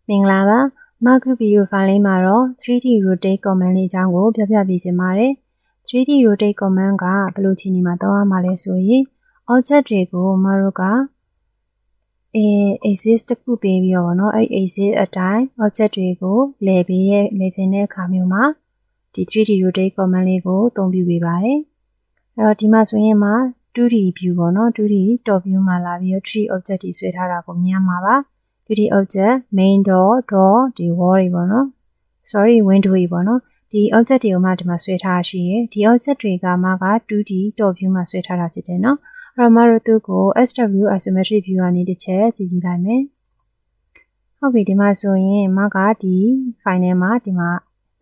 မင်္ဂလာပါမာကူဗီဒီယိုဖိုင်လေးမှာတော့ 3D rotate command လေးအကြောင်းကိုပြောပြပေးချင်ပါတယ် 3D rotate command ကဘယ်လိုခြေအနေမှာသုံးရမှာလဲဆိုရင် object တွေကိုမတို့ကaxis တစ်ခုပေးပြီးတော့เนาะအဲ့ axis အတိုင်း object တွေကိုလဲပေးရဲ့လဲခြင်းတဲ့အခါမျိုးမှာဒီ 3D rotate command လေးကိုအသုံးပြုပေးပါတယ်အဲ့တော့ဒီမှာဆိုရင်မှာ 2D view ပေါ့เนาะ 2D top view မှာလာပြီးတော့ 3D object တွေဆွဲထားတာကိုမြင်ရမှာပါ 3D object main door ဒီ wall တွေပေါ့နော် sorry window တွေပေါ့နော်ဒီ object တွေကိုမှဒီမှာဆွဲထားရှိရယ်ဒီ object တွေကမှက 2D top view မှာဆွဲထားတာဖြစ်တယ်နော်အဲ့တော့မှတို့သူ့ကို extra view isometric view ကနေတစ်ချက်ကြည့်ကြည့်လိုက်မယ်ဟုတ်ပြီဒီမှာဆိုရင်မှကဒီ file ထဲမှာဒီမှာ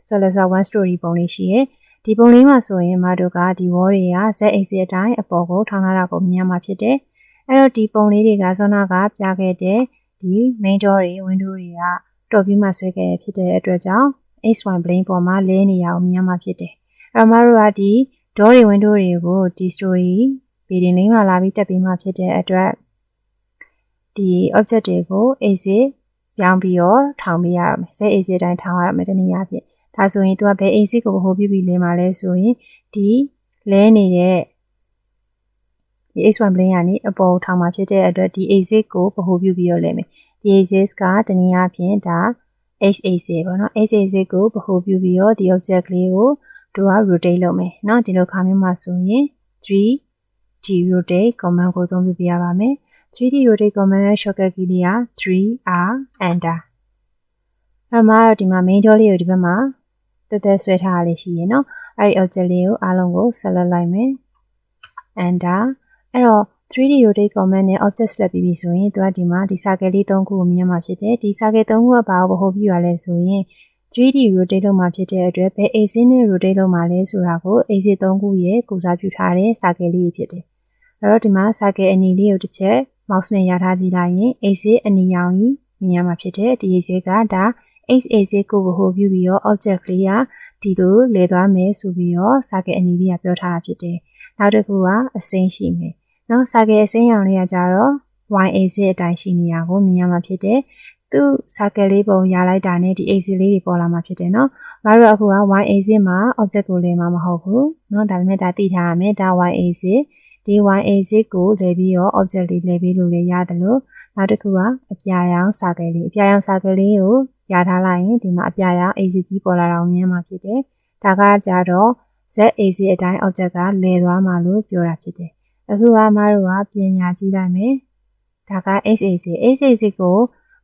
Solidza 1 story ပုံလေးရှိရယ်ဒီပုံလေးမှာဆိုရင်မှတို့ကဒီ wall တွေက z axis အတိုင်းအပေါ်ကိုထောင်ထားတာကိုမြင်ရမှာဖြစ်တယ်အဲ့တော့ဒီပုံလေးတွေကဇွန်နာကပြခဲ့တဲ့ဒီ main door တွေ window တွေက top view မှာဆွဲခဲ့ဖြစ်တဲ့အတွက်ကြောင့် xy plane ပေါ်မှာလဲနေရအောင်မြင်ရမှာဖြစ်တယ်။အဲ့တော့မတို့ကဒီ door တွေ window တွေကိုဒီ story building လေးမှာလာပြီးတက်ပြီးမှဖြစ်တဲ့အတွက်ဒီ object တွေကို axis ပြောင်းပြီးတော့ထောင်ပေးရမယ်။ z axis အတိုင်းထောင်ရမယ်တနည်းအားဖြင့်ဒါဆိုရင်သူကဘယ် axis ကိုဗဟိုပြုပြီးလဲမှာလဲဆိုရင်ဒီလဲနေတဲ့ဒီ xy plane ကနေအပေါ်ထောင်မှာဖြစ်တဲ့အတွက်ဒီ axis ကိုဗဟိုပြုပြီးတော့လဲမယ်ဒီ axis ကတနည်းအားဖြင့်ဒါ x axis ပေါ့နော် x axis ကိုဗဟိုပြုပြီးတော့ဒီ object ကလေးကိုတို့က rotate လုပ်မယ်เนาะဒီလိုခါမျိုးမှာဆိုရင် 3D rotate command ကိုသုံးပြရပါမယ် 3D rotate command ရဲ့ shortcut key လေးက 3R enter အဲ့မှာဒီမှာ main door လေးကိုဒီဘက်မှာတက်တက်ဆွဲထားရလေးရှိရယ်เนาะအဲ့ဒီ object လေးကိုအားလုံးကို select လိုက်မယ် enter အဲ့တော့ 3D rotate command နဲ့ object select ပြီးပြီဆိုရင်သူကဒီမှာဒီ circle လေး3ခုကိုမြင်မှာဖြစ်တယ်ဒီ circle 3ခုကဘာကိုဗဟိုပြုရလဲဆိုရင် 3D rotate လုပ်မှာဖြစ်တဲ့အတွက်ဘယ် axis နဲ့ rotate လုပ်မှာလဲဆိုတာကို axis 3ခုရဲ့ကိုစားပြုထားတဲ့ circle လေးဖြစ်တယ်အဲ့တော့ဒီမှာ circle အနီလေးကိုတစ်ချက် mouse နဲ့ရထားကြည့်လိုက်ရင် axis အနီရောင်ကြီးမြင်ရမှာဖြစ်တယ်ဒီ axis ကဒါ x axis ကိုဗဟိုပြုပြီးတော့ object လေးကဒီလိုလဲသွားမယ်ဆိုပြီးတော့ circle အနီလေးကပြောထားတာဖြစ်တယ်နောက်တစ်ခုကအစိမ်းရှိမယ်နော် circle အစိမ်းရောင်လေးကကြတော့ y axis အတိုင်းရှိနေတာကိုမြင်ရမှာဖြစ်တယ်။သူ circle လေးပုံရလိုက်တာနဲ့ဒီ axis လေးတွေပေါ်လာမှာဖြစ်တယ်နော်။ငါတို့အခုက y axis မှာ object ကိုလဲမှာမဟုတ်ဘူး။နော်ဒါပေမဲ့ဒါသိထားရမယ်။ဒါ y axis ဒီ y axis ကိုလဲပြီးတော့ object လေးလဲပြီးလို့လည်းရတယ်လို့နောက်တစ်ခုကအပြာရောင် circle လေးအပြာရောင် circle လေးကိုရထားလိုက်ရင်ဒီမှာအပြာရောင် axis ကြီးပေါ်လာတာကိုမြင်မှာဖြစ်တယ်။ဒါကကြတော့ z axis အတိုင်း object ကလဲသွားမှာလို့ပြောတာဖြစ်တယ်။အခုကမတို့ကပြင်ညာကြည့်လိုက်မယ်ဒါက x axis ကို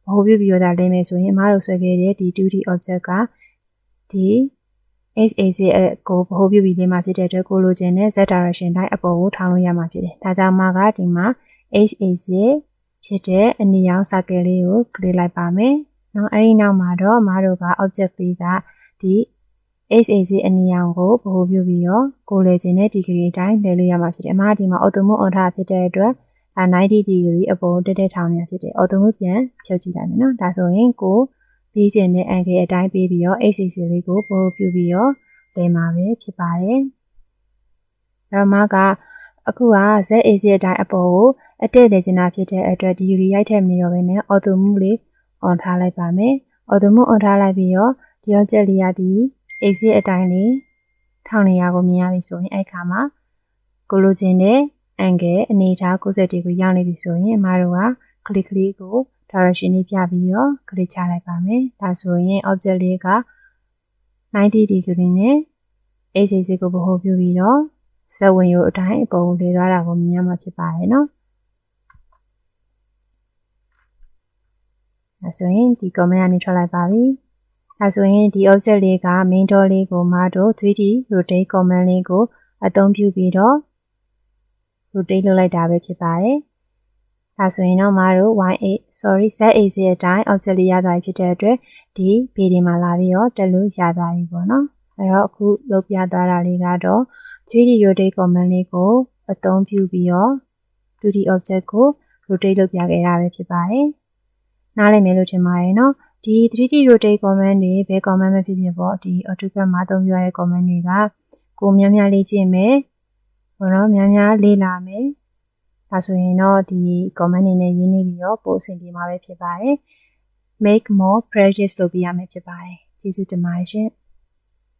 ဗဟိုပြုပြီးတော့ဒါလဲမယ်ဆိုရင်မတို့ဆွဲခဲ့တဲ့ဒီ 2D object ကဒီ x axis ကိုဗဟိုပြုပြီးလဲမှာဖြစ်တဲ့အတွက်ကိုလိုချင်တဲ့ z direction တိုင်းအပေါ်ကိုထောင်းလို့ရမှာဖြစ်တယ်ဒါကြောင့်မကဒီမှာ x axis ဖြစ်တဲ့အနီရောင် circle လေးကို click လိုက်ပါမယ်เนาะအဲ့ဒီနောက်မှာတော့မတို့က object လေးကဒီ x axis အနီရောင်ကိုဗဟိုပြုပြီးတော့ကိုလဲခြင်းတဲ့ degree အတိုင်းလဲလို့ရမှာဖြစ်တယ်အမဒီမှာ auto mode on ထားဖြစ်တဲ့အတွက်90 degree အပေါ်တက်ထောင်နေတာဖြစ်တယ် auto mode ပြန်ဖြုတ်ကြည့်လိုက်မယ်နော်ဒါဆိုရင်ကိုပေးခြင်းတဲ့ angle အတိုင်းပေးပြီးတော့ x axis လေးကိုဗဟိုပြုပြီးတော့လဲမှာပဲဖြစ်ပါတယ်အဲ့တော့မကအခုက z axis အတိုင်းအပေါ်ကိုအတက်လဲခြင်းတာဖြစ်တဲ့အတွက် degree ရိုက်ထည့်မနေတော့ဘဲနဲ့ auto mode လေး on ထားလိုက်ပါမယ် auto mode on ထားလိုက်ပြီးတော့ဒီ object လေးကဒီ axis အတိုင်းလေးထောင်နေရကိုမြင်ရပြီဆိုရင်အဲ့ခါမှာကိုလိုချင်တဲ့ angle အနေထား90 degree ရောက်နေပြီဆိုရင်အမတို့က click လေးကို direction လေးပြပြီးတော့ click ချလိုက်ပါမယ်ဒါဆိုရင် object လေးက90 degree နဲ့ x axis ကိုဗဟိုပြုပြီးတော့စက်ဝင်ရိုးအတိုင်းအပေါ်ကိုလဲသွားတာကိုမြင်ရမှာဖြစ်ပါတယ်နော်ဒါဆိုရင်ဒီ comment ကနေထွက်လိုက်ပါပြီဒါဆိုရင်ဒီ object လေးက main door လေးကိုမတို့ 3D rotate command လေးကိုအသုံးပြုပြီးတော့ rotate လုပ်လိုက်တာပဲဖြစ်ပါတယ်ဒါဆိုရင်တော့မတို့ z axis အတိုင်း object လေးရသွားပြီဖြစ်တဲ့အတွက်ဒီ building မှာလာပြီးတော့တက်လို့ရသွားပြီပေါ့နော်အဲ့တော့အခုလုပ်ပြသွားတာလေးကတော့ 3D rotate command လေးကိုအသုံးပြုပြီးတော့ 2D object ကို rotate လုပ်ပြခဲ့တာပဲဖြစ်ပါတယ်နားလည်မယ်လို့ထင်ပါတယ်နော်ဒီ 3D rotate command တွေဘယ် command ပဲဖြစ်ဖြစ်ပေါ့ဒီ AutoCAD မှာသုံးပြရတဲ့ command တွေကကိုများများလေ့ကျင့်မယ်ဘောနော်များများလေ့လာမယ်ဒါဆိုရင်တော့ဒီ comment နေနဲ့ရင်းနှီးပြီးတော့ပို့အဆင်ပြေမှာပဲဖြစ်ပါတယ် make more practice လုပ်ပြရမယ်ဖြစ်ပါတယ်ကျေးဇူးတင်ပါတယ်ရှင်